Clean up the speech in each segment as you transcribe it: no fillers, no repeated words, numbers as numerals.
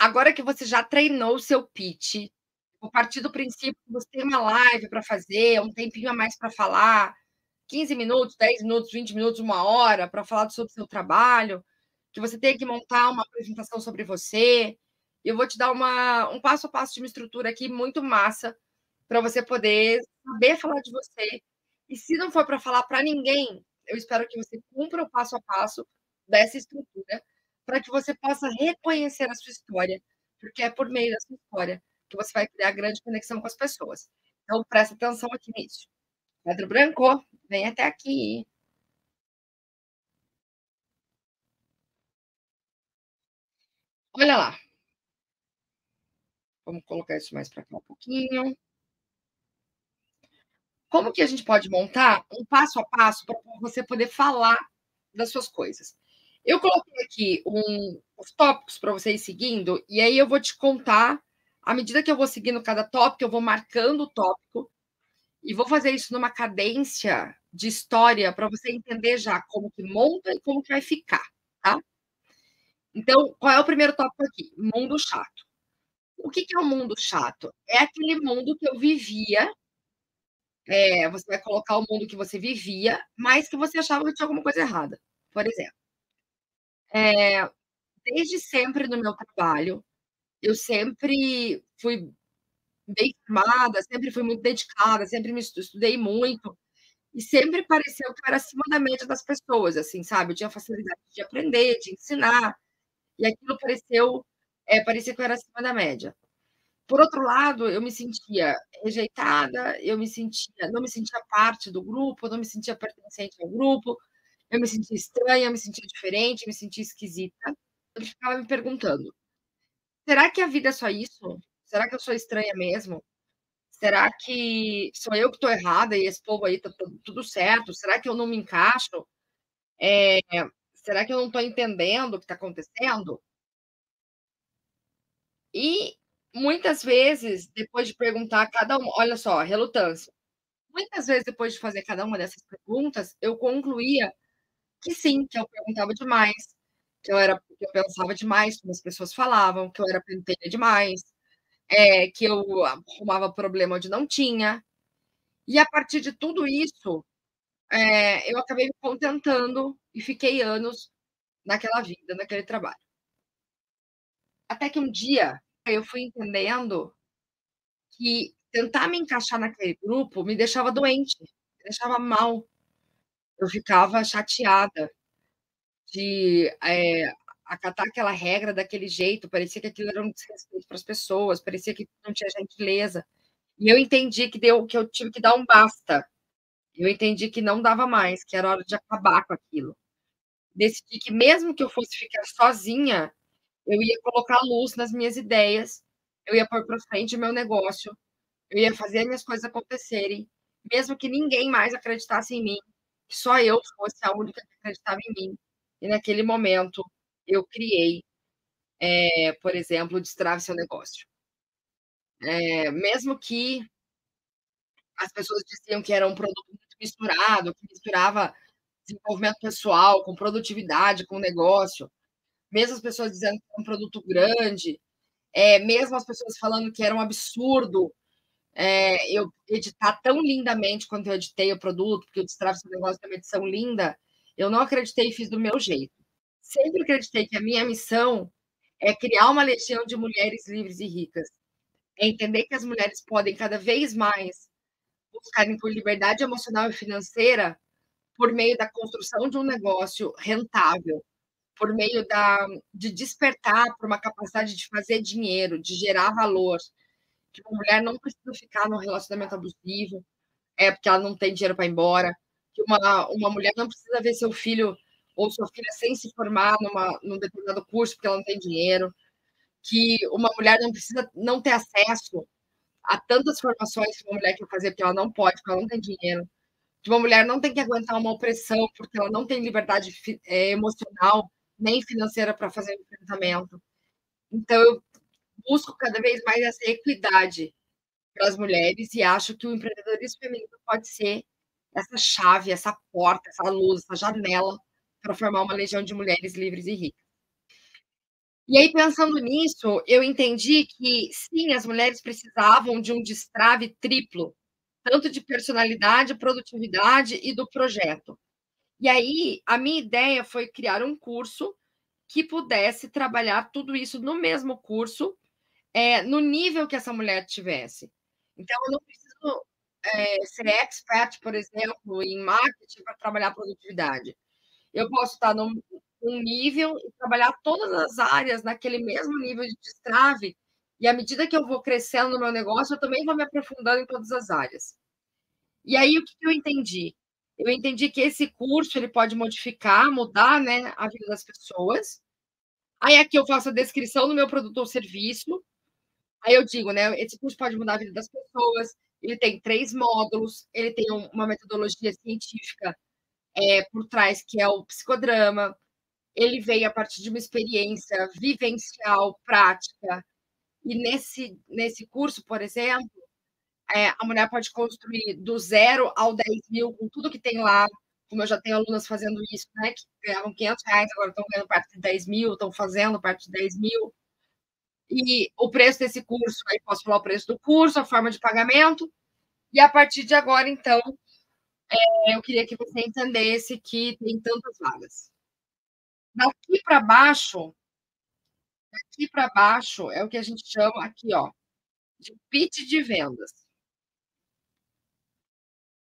Agora que você já treinou o seu pitch, vou partir do princípio que você tem uma live para fazer, um tempinho a mais para falar, 15 minutos, 10 minutos, 20 minutos, 1 hora para falar sobre o seu trabalho, que você tem que montar uma apresentação sobre você. Eu vou te dar um passo a passo de uma estrutura aqui muito massa para você poder saber falar de você. E se não for para falar para ninguém, eu espero que você cumpra o passo a passo dessa estrutura, para que você possa reconhecer a sua história, porque é por meio da sua história que você vai criar grande conexão com as pessoas. Então, presta atenção aqui nisso. Pedro Branco, vem até aqui. Olha lá. Vamos colocar isso mais para cá um pouquinho. Como que a gente pode montar um passo a passo para você poder falar das suas coisas? Eu coloquei aqui os tópicos para você ir seguindo, e aí eu vou te contar, à medida que eu vou seguindo cada tópico, eu vou marcando o tópico, e vou fazer isso numa cadência de história para você entender já como que monta e como que vai ficar, tá? Então, qual é o primeiro tópico aqui? Mundo chato. O que que é o mundo chato? É aquele mundo que eu vivia. Você vai colocar o mundo que você vivia, mas que você achava que tinha alguma coisa errada. Por exemplo, eh, desde sempre no meu trabalho, eu sempre fui bem formada, sempre fui muito dedicada, sempre me estudei muito, e sempre pareceu que eu era acima da média das pessoas, assim, sabe. Eu tinha facilidade de aprender, de ensinar, e aquilo parecia que eu era acima da média. Por outro lado, eu me sentia rejeitada, eu me sentia não me sentia parte do grupo, não me sentia pertencente ao grupo, eu me sentia estranha, eu me sentia diferente, me sentia esquisita. Eu ficava me perguntando: "Será que a vida é só isso? Será que eu sou estranha mesmo? Será que sou eu que estou errada e esse povo aí tá tudo certo? Será que eu não me encaixo? Será que eu não estou entendendo o que está acontecendo?" E muitas vezes, depois de perguntar a cada um, olha só, relutância. Muitas vezes, depois de fazer cada uma dessas perguntas, eu concluía que sim, que eu perguntava demais, que eu pensava demais como as pessoas falavam, que eu era pentelha demais, que eu arrumava problema onde não tinha. E a partir de tudo isso, eu acabei me contentando e fiquei anos naquela vida, naquele trabalho. Até que um dia eu fui entendendo que tentar me encaixar naquele grupo me deixava doente, me deixava mal. Eu ficava chateada de, acatar aquela regra daquele jeito, parecia que aquilo era um desrespeito para as pessoas, parecia que não tinha gentileza. E eu entendi que eu tive que dar um basta. Eu entendi que não dava mais, que era hora de acabar com aquilo. Decidi que mesmo que eu fosse ficar sozinha, eu ia colocar luz nas minhas ideias, eu ia pôr para frente o meu negócio, eu ia fazer as minhas coisas acontecerem, mesmo que ninguém mais acreditasse em mim, que só eu fosse a única que acreditava em mim. E naquele momento eu criei, por exemplo, o Destrave Seu Negócio. Mesmo que as pessoas diziam que era um produto muito misturado, que misturava desenvolvimento pessoal com produtividade, com negócio, mesmo as pessoas dizendo que era um produto grande, mesmo as pessoas falando que era um absurdo, eu editar tão lindamente quanto eu editei o produto, porque o Destrave Seu Negócio é uma edição linda, eu não acreditei e fiz do meu jeito. Sempre acreditei que a minha missão é criar uma legião de mulheres livres e ricas, é entender que as mulheres podem cada vez mais buscarem por liberdade emocional e financeira por meio da construção de um negócio rentável, por meio de despertar para uma capacidade de fazer dinheiro, de gerar valor, que uma mulher não precisa ficar num relacionamento abusivo, porque ela não tem dinheiro para ir embora, que uma mulher não precisa ver seu filho ou sua filha sem se formar num determinado curso porque ela não tem dinheiro, que uma mulher não precisa não ter acesso a tantas formações que uma mulher quer fazer porque ela não pode, porque ela não tem dinheiro, que uma mulher não tem que aguentar uma opressão porque ela não tem liberdade emocional nem financeira para fazer o enfrentamento. Então, eu busco cada vez mais essa equidade para as mulheres e acho que o empreendedorismo feminino pode ser essa chave, essa porta, essa luz, essa janela para formar uma legião de mulheres livres e ricas. E aí, pensando nisso, eu entendi que sim, as mulheres precisavam de um destrave triplo, tanto de personalidade, produtividade e do projeto. E aí, a minha ideia foi criar um curso que pudesse trabalhar tudo isso no mesmo curso, no nível que essa mulher tivesse. Então, eu não preciso ser expert, por exemplo, em marketing para trabalhar produtividade. Eu posso estar num nível e trabalhar todas as áreas naquele mesmo nível de destrave, e à medida que eu vou crescendo no meu negócio, eu também vou me aprofundando em todas as áreas. E aí, o que eu entendi? Eu entendi que esse curso ele pode modificar, mudar, né, a vida das pessoas. Aí aqui eu faço a descrição do meu produto ou serviço. Aí eu digo, né, esse curso pode mudar a vida das pessoas. Ele tem 3 módulos, ele tem uma metodologia científica por trás, que é o psicodrama. Ele veio a partir de uma experiência vivencial, prática. E nesse curso, por exemplo, a mulher pode construir do 0 ao 10.000 com tudo que tem lá. Como eu já tenho alunas fazendo isso, né, que ganhavam R$ 500, agora estão ganhando parte de 10.000, estão fazendo parte de 10.000. E o preço desse curso, aí posso falar o preço do curso, a forma de pagamento. E a partir de agora, então, eu queria que você entendesse que tem tantas vagas. Daqui para baixo, aqui para baixo é o que a gente chama aqui, ó, de pitch de vendas.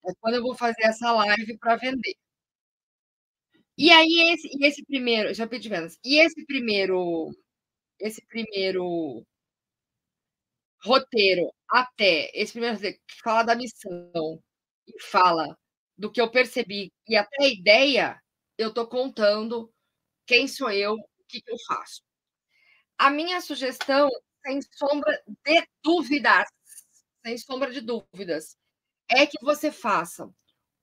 É quando eu vou fazer essa live para vender. E aí esse primeiro, já pitch de vendas. E esse primeiro roteiro até esse primeiro roteiro que fala da missão e fala do que eu percebi e até a ideia, eu estou contando quem sou eu, o que que eu faço. A minha sugestão, sem sombra de dúvidas, sem sombra de dúvidas, é que você faça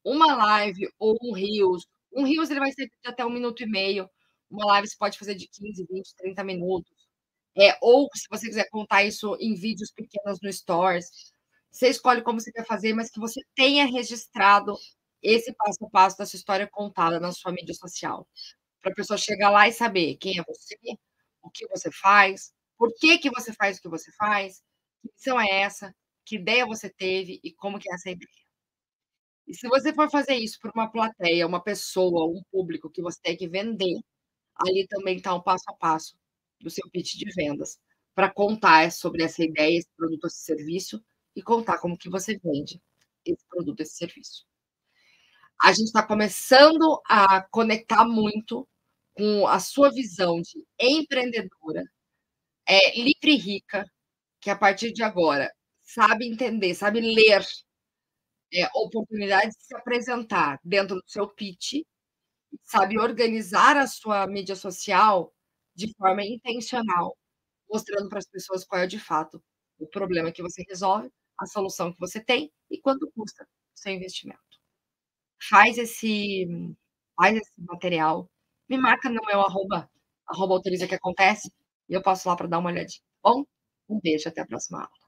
uma live ou um reels. Um reels ele vai ser de até 1 minuto e meio. Uma live você pode fazer de 15, 20, 30 minutos. Ou se você quiser contar isso em vídeos pequenos no Stories, você escolhe como você quer fazer, mas que você tenha registrado esse passo a passo da sua história contada na sua mídia social. Para a pessoa chegar lá e saber quem é você, o que você faz, por que que você faz o que você faz, que missão é essa, que ideia você teve e como que é essa ideia. E se você for fazer isso para uma plateia, uma pessoa, um público que você tem que vender, ali também está um passo a passo do seu pitch de vendas, para contar sobre essa ideia, esse produto, esse serviço, e contar como que você vende esse produto, esse serviço. A gente está começando a conectar muito com a sua visão de empreendedora, livre e rica, que a partir de agora sabe entender, sabe ler, oportunidades de se apresentar dentro do seu pitch, sabe organizar a sua mídia social de forma intencional, mostrando para as pessoas qual é de fato o problema que você resolve, a solução que você tem e quanto custa o seu investimento. Faz esse faz esse material, me marca no meu arroba autoriza que acontece, e eu passo lá para dar uma olhadinha, tá bom? Um beijo, até a próxima aula.